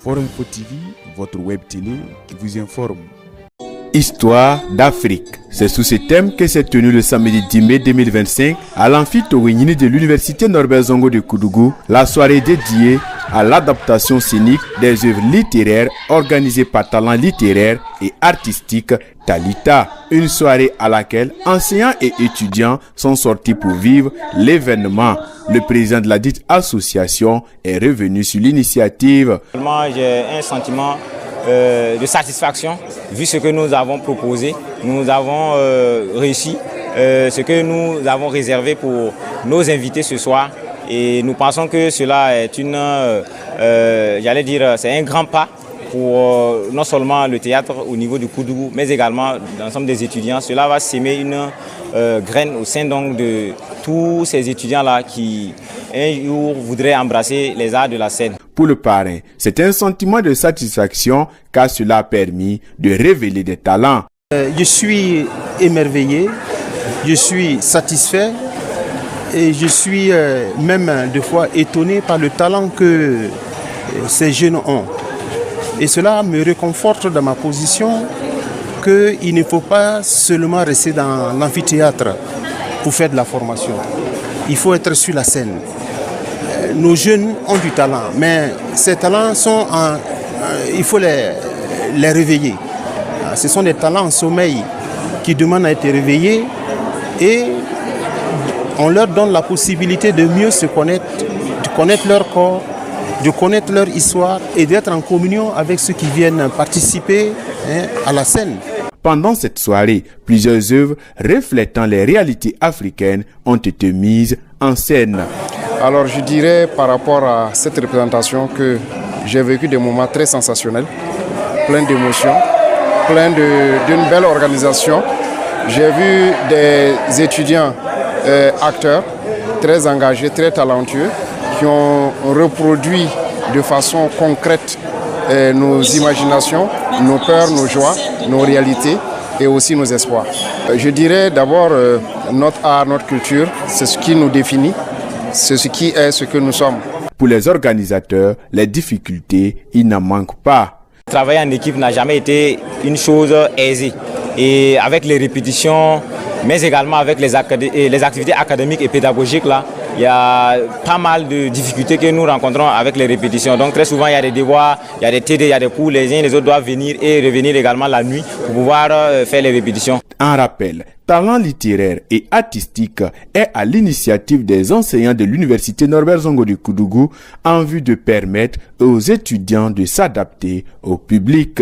Forum Info TV, votre web télé qui vous informe. Histoire d'Afrique. C'est sous ce thème que s'est tenu le samedi 10 mai 2025 à l'amphithéâtre de l'Université Norbert Zongo de Koudougou la soirée dédiée à l'adaptation scénique des œuvres littéraires organisée par Talent littéraire et artistique Talita. Une soirée à laquelle enseignants et étudiants sont sortis pour vivre l'événement. Le président de la dite association est revenu sur l'initiative. J'ai un sentiment de satisfaction vu ce que nous avons proposé. Nous avons réussi ce que nous avons réservé pour nos invités ce soir. Et nous pensons que cela est c'est un grand pas pour non seulement le théâtre au niveau du Koudougou, mais également l'ensemble des étudiants. Cela va s'aimer une graine au sein donc de tous ces étudiants-là qui un jour voudraient embrasser les arts de la scène. Pour le parrain, c'est un sentiment de satisfaction car cela a permis de révéler des talents. Je suis émerveillé, je suis satisfait et je suis même des fois étonné par le talent que ces jeunes ont. Et cela me réconforte dans ma position qu'il ne faut pas seulement rester dans l'amphithéâtre pour faire de la formation. Il faut être sur la scène. Nos jeunes ont du talent, mais ces talents il faut les réveiller. Ce sont des talents en sommeil qui demandent à être réveillés et on leur donne la possibilité de mieux se connaître, de connaître leur corps, de connaître leur histoire et d'être en communion avec ceux qui viennent participer à la scène. Pendant cette soirée, plusieurs œuvres reflétant les réalités africaines ont été mises en scène. Alors je dirais par rapport à cette représentation que j'ai vécu des moments très sensationnels, plein d'émotions, plein d'une belle organisation. J'ai vu des étudiants acteurs très engagés, très talentueux, qui ont reproduit de façon concrète nos imaginations, nos peurs, nos joies, nos réalités et aussi nos espoirs. Je dirais d'abord notre art, notre culture, c'est ce qui nous définit, c'est ce qui est ce que nous sommes. Pour les organisateurs, les difficultés, il n'en manque pas. Travailler en équipe n'a jamais été une chose aisée. Et avec les répétitions, mais également avec les activités académiques et pédagogiques, là, il y a pas mal de difficultés que nous rencontrons avec les répétitions. Donc très souvent, il y a des devoirs, il y a des TD, il y a des cours, les uns et les autres doivent venir et revenir également la nuit pour pouvoir faire les répétitions. En rappel, Talent littéraire et artistique est à l'initiative des enseignants de l'Université Norbert Zongo de Koudougou en vue de permettre aux étudiants de s'adapter au public.